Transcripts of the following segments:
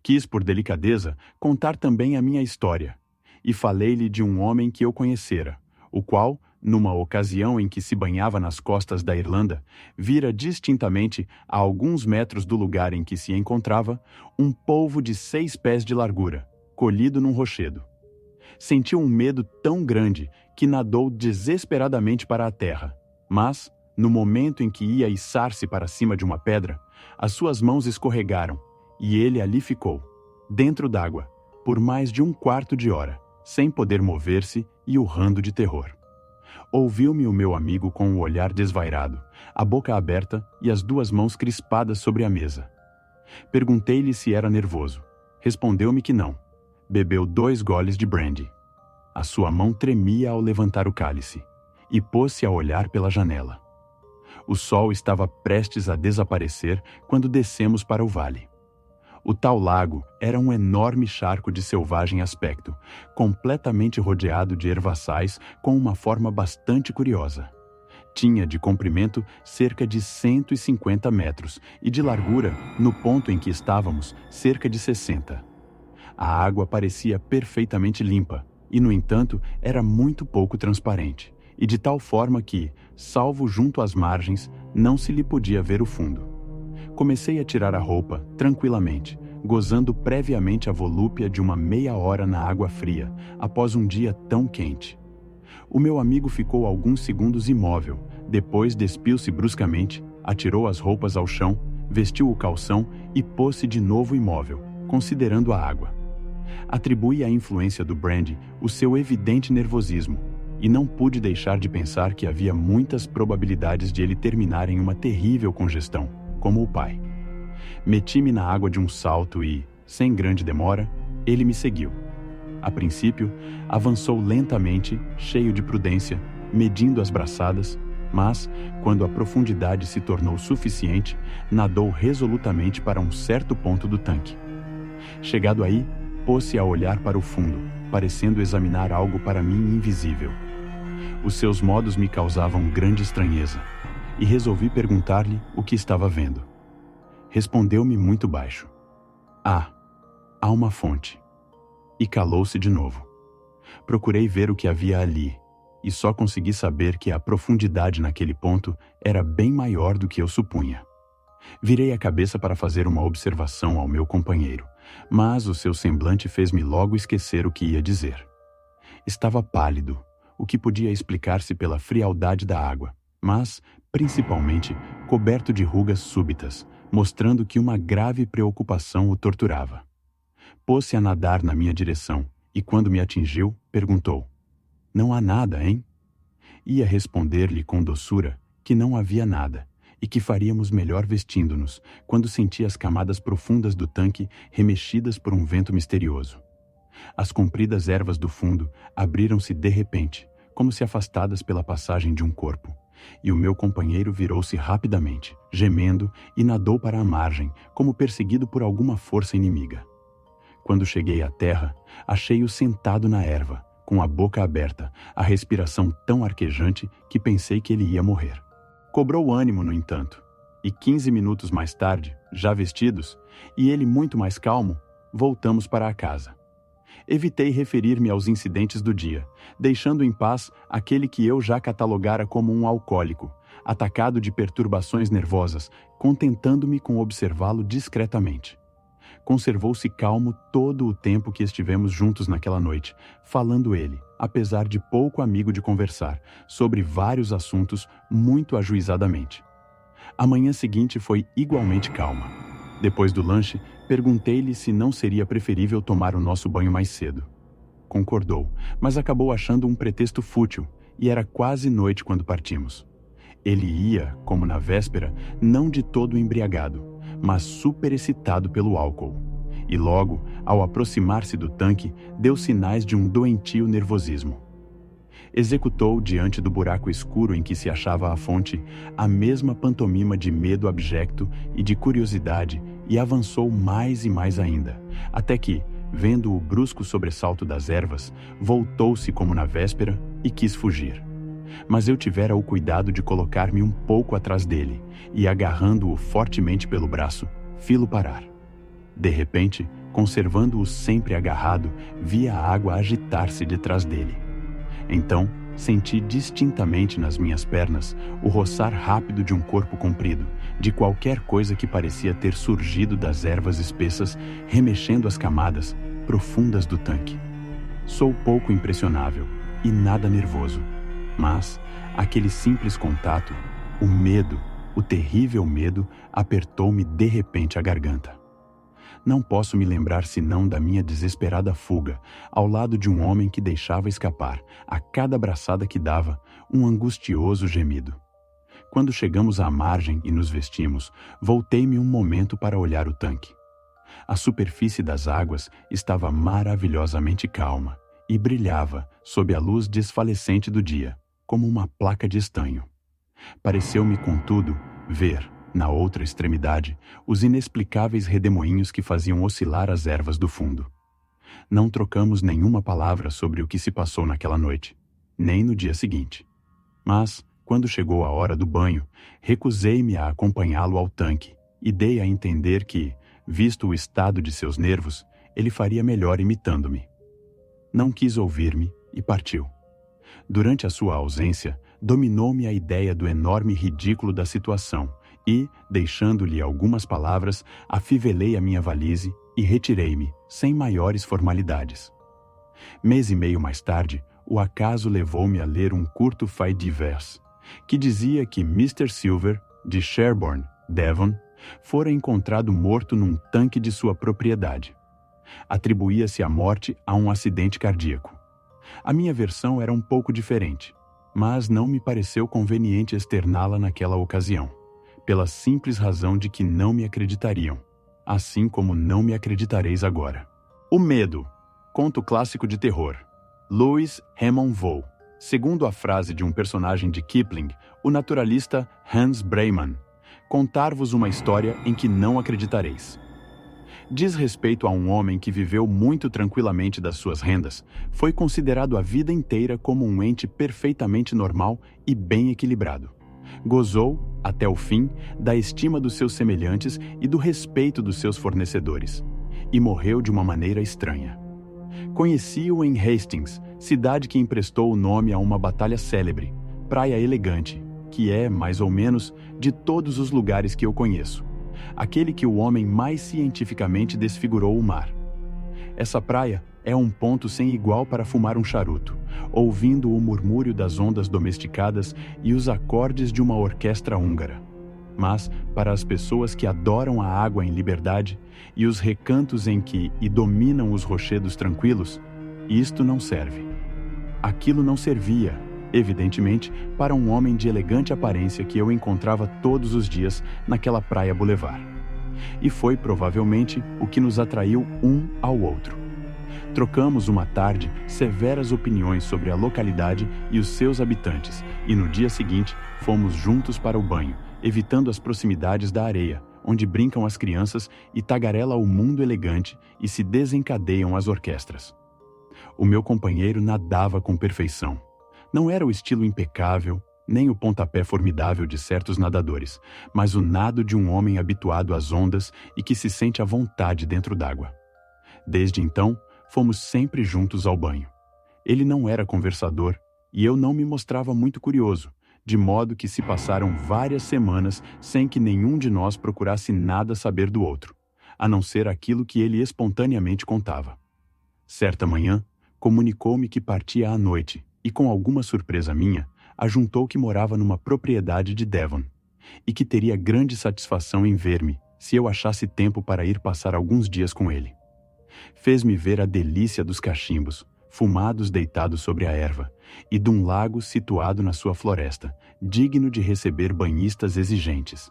Quis, por delicadeza, contar também a minha história, e falei-lhe de um homem que eu conhecera, o qual, numa ocasião em que se banhava nas costas da Irlanda, vira distintamente, a alguns metros do lugar em que se encontrava, um polvo de 6 pés de largura, colhido num rochedo. Sentiu um medo tão grande que nadou desesperadamente para a terra, mas, no momento em que ia içar-se para cima de uma pedra, as suas mãos escorregaram, e ele ali ficou, dentro d'água, por mais de 1/4 de hora, sem poder mover-se e urrando de terror. Ouviu-me o meu amigo com o olhar desvairado, a boca aberta e as 2 mãos crispadas sobre a mesa. Perguntei-lhe se era nervoso. Respondeu-me que não. Bebeu 2 goles de brandy. A sua mão tremia ao levantar o cálice, e pôs-se a olhar pela janela. O sol estava prestes a desaparecer quando descemos para o vale. O tal lago era um enorme charco de selvagem aspecto, completamente rodeado de hervaçais com uma forma bastante curiosa. Tinha de comprimento cerca de 150 metros e de largura, no ponto em que estávamos, cerca de 60. A água parecia perfeitamente limpa e, no entanto, era muito pouco transparente, e de tal forma que, salvo junto às margens, não se lhe podia ver o fundo. Comecei a tirar a roupa, tranquilamente, gozando previamente a volúpia de uma meia hora na água fria, após um dia tão quente. O meu amigo ficou alguns segundos imóvel, depois despiu-se bruscamente, atirou as roupas ao chão, vestiu o calção e pôs-se de novo imóvel, considerando a água. Atribuí à influência do brandy o seu evidente nervosismo, e não pude deixar de pensar que havia muitas probabilidades de ele terminar em uma terrível congestão, como o pai. Meti-me na água de um salto e, sem grande demora, ele me seguiu. A princípio, avançou lentamente, cheio de prudência, medindo as braçadas, mas, quando a profundidade se tornou suficiente, nadou resolutamente para um certo ponto do tanque. Chegado aí, pôs-se a olhar para o fundo, parecendo examinar algo para mim invisível. Os seus modos me causavam grande estranheza, e resolvi perguntar-lhe o que estava vendo. Respondeu-me muito baixo. Há uma fonte. E calou-se de novo. Procurei ver o que havia ali, e só consegui saber que a profundidade naquele ponto era bem maior do que eu supunha. Virei a cabeça para fazer uma observação ao meu companheiro, mas o seu semblante fez-me logo esquecer o que ia dizer. Estava pálido, o que podia explicar-se pela frialdade da água, mas, principalmente, coberto de rugas súbitas, mostrando que uma grave preocupação o torturava. Pôs-se a nadar na minha direção e, quando me atingiu, perguntou: "Não há nada, hein?" Ia responder-lhe com doçura que não havia nada e que faríamos melhor vestindo-nos, quando senti as camadas profundas do tanque remexidas por um vento misterioso. As compridas ervas do fundo abriram-se de repente, como se afastadas pela passagem de um corpo, e o meu companheiro virou-se rapidamente, gemendo, e nadou para a margem, como perseguido por alguma força inimiga. Quando cheguei à terra, achei-o sentado na erva, com a boca aberta, a respiração tão arquejante que pensei que ele ia morrer. Cobrou ânimo, no entanto, e 15 minutos mais tarde, já vestidos, e ele muito mais calmo, voltamos para a casa. Evitei referir-me aos incidentes do dia, deixando em paz aquele que eu já catalogara como um alcoólico, atacado de perturbações nervosas, contentando-me com observá-lo discretamente. Conservou-se calmo todo o tempo que estivemos juntos naquela noite, falando ele, apesar de pouco amigo de conversar, sobre vários assuntos muito ajuizadamente. A manhã seguinte foi igualmente calma. Depois do lanche, perguntei-lhe se não seria preferível tomar o nosso banho mais cedo. Concordou, mas acabou achando um pretexto fútil, e era quase noite quando partimos. Ele ia, como na véspera, não de todo embriagado, mas superexcitado pelo álcool. E logo, ao aproximar-se do tanque, deu sinais de um doentio nervosismo. Executou, diante do buraco escuro em que se achava a fonte, a mesma pantomima de medo abjecto e de curiosidade, e avançou mais e mais ainda, até que, vendo o brusco sobressalto das ervas, voltou-se como na véspera e quis fugir. Mas eu tivera o cuidado de colocar-me um pouco atrás dele, e agarrando-o fortemente pelo braço, fi-lo parar. De repente, conservando-o sempre agarrado, via a água agitar-se detrás dele. Então, senti distintamente nas minhas pernas o roçar rápido de um corpo comprido, de qualquer coisa que parecia ter surgido das ervas espessas, remexendo as camadas profundas do tanque. Sou pouco impressionável e nada nervoso, mas aquele simples contato, o medo, o terrível medo, apertou-me de repente a garganta. Não posso me lembrar senão da minha desesperada fuga, ao lado de um homem que deixava escapar, a cada abraçada que dava, um angustioso gemido. Quando chegamos à margem e nos vestimos, voltei-me um momento para olhar o tanque. A superfície das águas estava maravilhosamente calma e brilhava sob a luz desfalecente do dia, como uma placa de estanho. Pareceu-me, contudo, ver, na outra extremidade, os inexplicáveis redemoinhos que faziam oscilar as ervas do fundo. Não trocamos nenhuma palavra sobre o que se passou naquela noite, nem no dia seguinte. Mas, quando chegou a hora do banho, recusei-me a acompanhá-lo ao tanque e dei a entender que, visto o estado de seus nervos, ele faria melhor imitando-me. Não quis ouvir-me e partiu. Durante a sua ausência, dominou-me a ideia do enorme ridículo da situação e, deixando-lhe algumas palavras, afivelei a minha valise e retirei-me, sem maiores formalidades. Mês e meio mais tarde, o acaso levou-me a ler um curto fait divers, que dizia que Mr. Silver, de Sherborne, Devon, fora encontrado morto num tanque de sua propriedade. Atribuía-se a morte a um acidente cardíaco. A minha versão era um pouco diferente, mas não me pareceu conveniente externá-la naquela ocasião, pela simples razão de que não me acreditariam, assim como não me acreditareis agora. O Medo, conto clássico de terror. Louis Raymond Vaux. Segundo a frase de um personagem de Kipling, o naturalista Hans Breymann, contar-vos uma história em que não acreditareis. Diz respeito a um homem que viveu muito tranquilamente das suas rendas, foi considerado a vida inteira como um ente perfeitamente normal e bem equilibrado. Gozou, até o fim, da estima dos seus semelhantes e do respeito dos seus fornecedores, e morreu de uma maneira estranha. Conheci-o em Hastings, cidade que emprestou o nome a uma batalha célebre, Praia Elegante, que é, mais ou menos, de todos os lugares que eu conheço, aquele que o homem mais cientificamente desfigurou o mar. Essa praia é um ponto sem igual para fumar um charuto, ouvindo o murmúrio das ondas domesticadas e os acordes de uma orquestra húngara. Mas, para as pessoas que adoram a água em liberdade e os recantos em que dominam os rochedos tranquilos, isto não serve. Aquilo não servia, evidentemente, para um homem de elegante aparência que eu encontrava todos os dias naquela praia boulevard. E foi, provavelmente, o que nos atraiu um ao outro. Trocamos uma tarde severas opiniões sobre a localidade e os seus habitantes, e no dia seguinte fomos juntos para o banho, evitando as proximidades da areia, onde brincam as crianças e tagarela o mundo elegante e se desencadeiam as orquestras. O meu companheiro nadava com perfeição. Não era o estilo impecável, nem o pontapé formidável de certos nadadores, mas o nado de um homem habituado às ondas e que se sente à vontade dentro d'água. Desde então, fomos sempre juntos ao banho. Ele não era conversador e eu não me mostrava muito curioso, de modo que se passaram várias semanas sem que nenhum de nós procurasse nada saber do outro, a não ser aquilo que ele espontaneamente contava. Certa manhã, comunicou-me que partia à noite e, com alguma surpresa minha, ajuntou que morava numa propriedade de Devon e que teria grande satisfação em ver-me se eu achasse tempo para ir passar alguns dias com ele. Fez-me ver a delícia dos cachimbos, fumados deitados sobre a erva, e de um lago situado na sua floresta, digno de receber banhistas exigentes.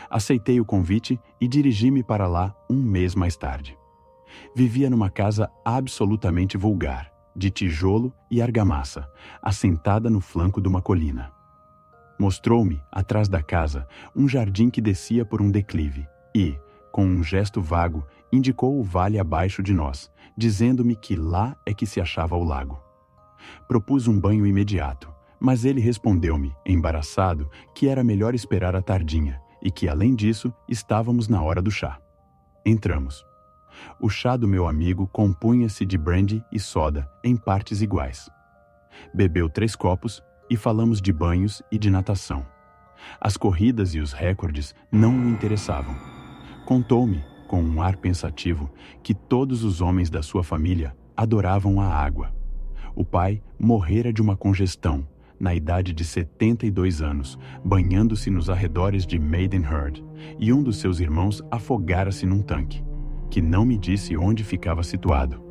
Aceitei o convite e dirigi-me para lá um mês mais tarde. Vivia numa casa absolutamente vulgar, de tijolo e argamassa, assentada no flanco de uma colina. Mostrou-me, atrás da casa, um jardim que descia por um declive e, com um gesto vago, indicou o vale abaixo de nós, dizendo-me que lá é que se achava o lago. Propus um banho imediato, mas ele respondeu-me, embaraçado, que era melhor esperar a tardinha e que, além disso, estávamos na hora do chá. Entramos. O chá do meu amigo compunha-se de brandy e soda em partes iguais. Bebeu 3 copos e falamos de banhos e de natação. As corridas e os recordes não o interessavam. Contou-me, com um ar pensativo, que todos os homens da sua família adoravam a água. O pai morrera de uma congestão, na idade de 72 anos, banhando-se nos arredores de Maidenhead, e um dos seus irmãos afogara-se num tanque, que não me disse onde ficava situado.